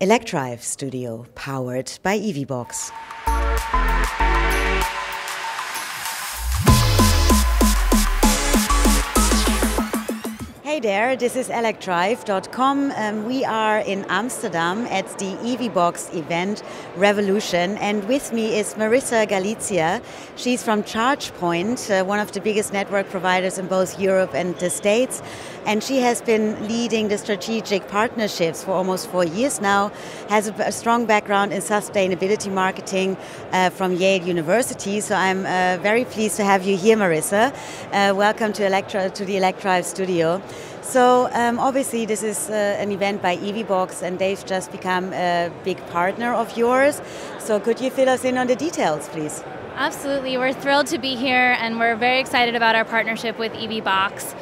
Electrive Studio, powered by EVBox. Hey there, this is electrive.com. We are in Amsterdam at the EVBox event Revolution, and with me is Marissa Galizia. She's from ChargePoint, one of the biggest network providers in both Europe and the States, and she has been leading the strategic partnerships for almost 4 years now, has a strong background in sustainability marketing from Yale University, so I'm very pleased to have you here, Marissa. Welcome to the Electrive Studio. So obviously this is an event by EVBox, and they've just become a big partner of yours. So could you fill us in on the details, please? Absolutely. We're thrilled to be here, and we're very excited about our partnership with EVBox.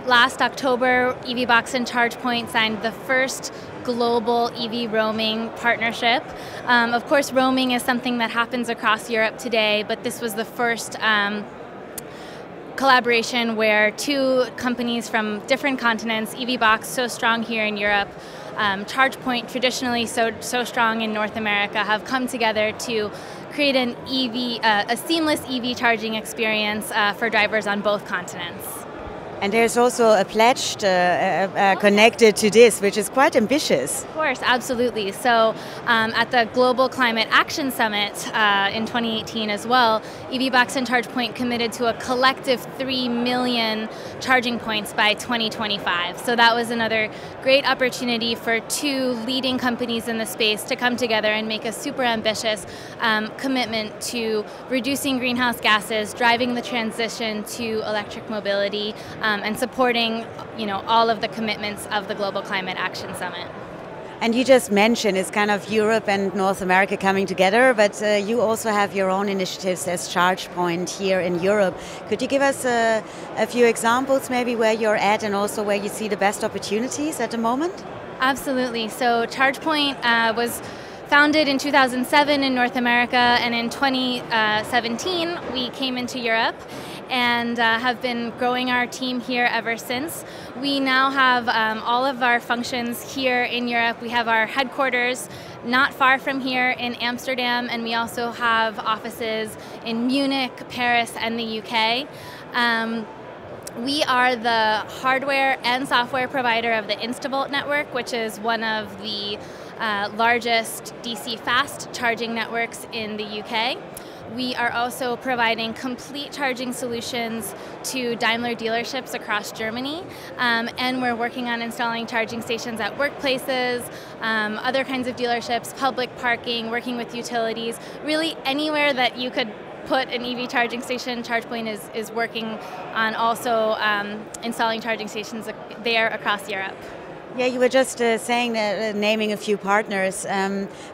Last October, EVBox and ChargePoint signed the first global EV roaming partnership. Of course, roaming is something that happens across Europe today, but this was the first collaboration where two companies from different continents, EVBox so strong here in Europe, ChargePoint traditionally so strong in North America, have come together to create an a seamless EV charging experience for drivers on both continents. And there's also a pledge connected to this, which is quite ambitious. Of course, absolutely. So at the Global Climate Action Summit in 2018 as well, EVBox and ChargePoint committed to a collective 3 million charging points by 2025. So that was another great opportunity for two leading companies in the space to come together and make a super ambitious commitment to reducing greenhouse gases, driving the transition to electric mobility, and supporting, all of the commitments of the Global Climate Action Summit. And you just mentioned it's kind of Europe and North America coming together, but you also have your own initiatives as ChargePoint here in Europe. Could you give us a few examples maybe where you're at and also where you see the best opportunities at the moment? Absolutely. So ChargePoint was founded in 2007 in North America, and in 2017 we came into Europe and have been growing our team here ever since. We now have all of our functions here in Europe. We have our headquarters not far from here in Amsterdam, and we also have offices in Munich, Paris, and the UK. We are the hardware and software provider of the InstaVolt network, which is one of the largest DC fast charging networks in the UK. We are also providing complete charging solutions to Daimler dealerships across Germany, and we're working on installing charging stations at workplaces, other kinds of dealerships, public parking, working with utilities, really anywhere that you could put an EV charging station. ChargePoint is working on also installing charging stations there across Europe. Yeah, you were just saying, naming a few partners,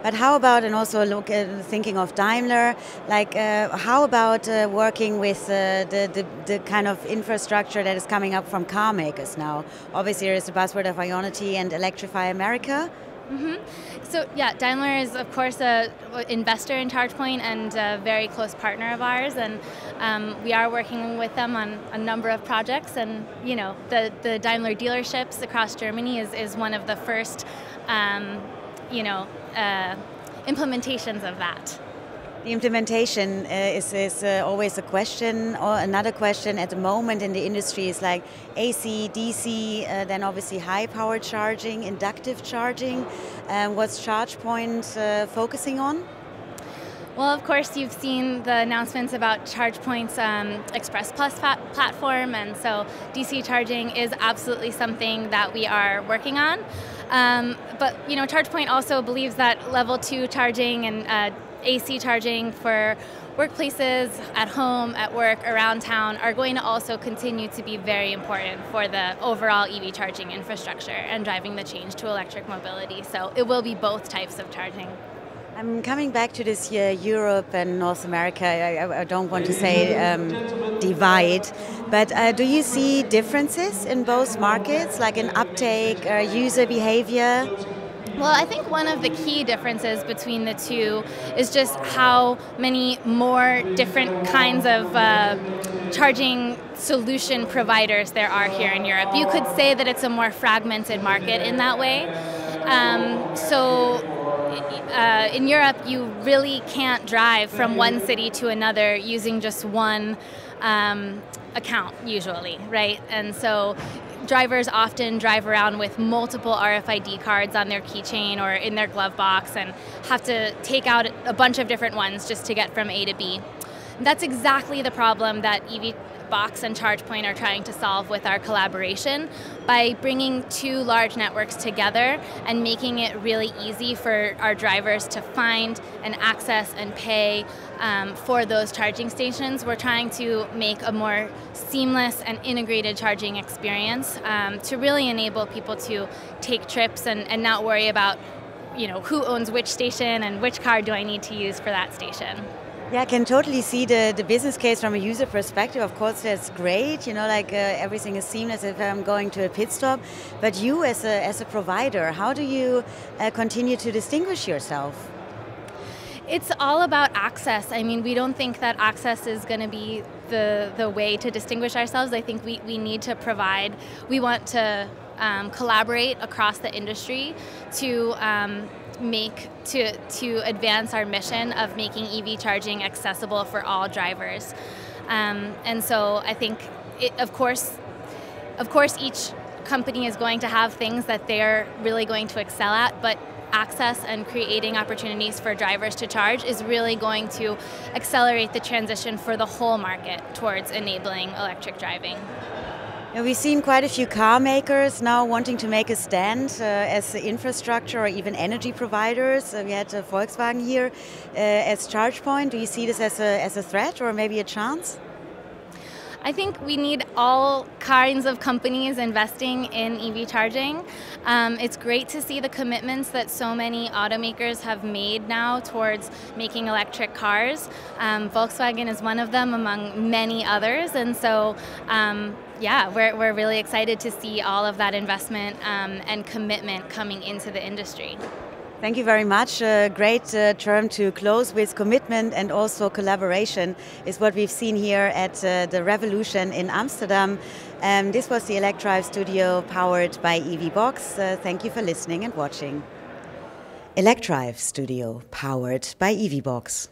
but how about, and also thinking of Daimler, like how about working with the kind of infrastructure that is coming up from car makers now? Obviously there is the buzzword of Ionity and Electrify America. Mm-hmm. So yeah, Daimler is of course an investor in ChargePoint and a very close partner of ours, and we are working with them on a number of projects. And the Daimler dealerships across Germany is one of the first implementations of that. The implementation is always a question, or another question at the moment in the industry is like AC, DC, then obviously high power charging, inductive charging. What's ChargePoint focusing on? Well, of course, you've seen the announcements about ChargePoint's Express Plus platform, and so DC charging is absolutely something that we are working on. But ChargePoint also believes that level 2 charging and AC charging for workplaces, at home, at work, around town are going to also continue to be very important for the overall EV charging infrastructure and driving the change to electric mobility. So it will be both types of charging. I'm coming back to this Europe and North America. I don't want to say divide, but do you see differences in both markets, like in uptake or user behavior? Well, I think one of the key differences between the two is just how many more different kinds of charging solution providers there are here in Europe. You could say that it's a more fragmented market in that way. In Europe, you really can't drive from one city to another using just one account, usually, right? And so drivers often drive around with multiple RFID cards on their keychain or in their glove box and have to take out a bunch of different ones just to get from A to B. That's exactly the problem that EVBox and ChargePoint are trying to solve with our collaboration by bringing two large networks together and making it really easy for our drivers to find and access and pay for those charging stations. We're trying to make a more seamless and integrated charging experience to really enable people to take trips and not worry about, who owns which station and which card do I need to use for that station. Yeah, I can totally see the business case from a user perspective. Of course, that's great. Everything is seamless if I'm going to a pit stop. But you, as a provider, how do you continue to distinguish yourself? It's all about access. I mean, we don't think that access is going to be the way to distinguish ourselves. I think we need to provide. We want to collaborate across the industry to advance our mission of making EV charging accessible for all drivers. And so I think, of course, each company is going to have things that they're really going to excel at, but access and creating opportunities for drivers to charge is really going to accelerate the transition for the whole market towards enabling electric driving. We've seen quite a few car makers now wanting to make a stand as infrastructure or even energy providers. We had Volkswagen here as ChargePoint. Do you see this as a threat or maybe a chance? I think we need all kinds of companies investing in EV charging. It's great to see the commitments that so many automakers have made now towards making electric cars. Volkswagen is one of them among many others, and so we're really excited to see all of that investment and commitment coming into the industry. Thank you very much. A great term to close with. Commitment and also collaboration is what we've seen here at the Revolution in Amsterdam. This was the ElecDrive studio powered by EVBox. Thank you for listening and watching. ElecDrive studio powered by EVBox.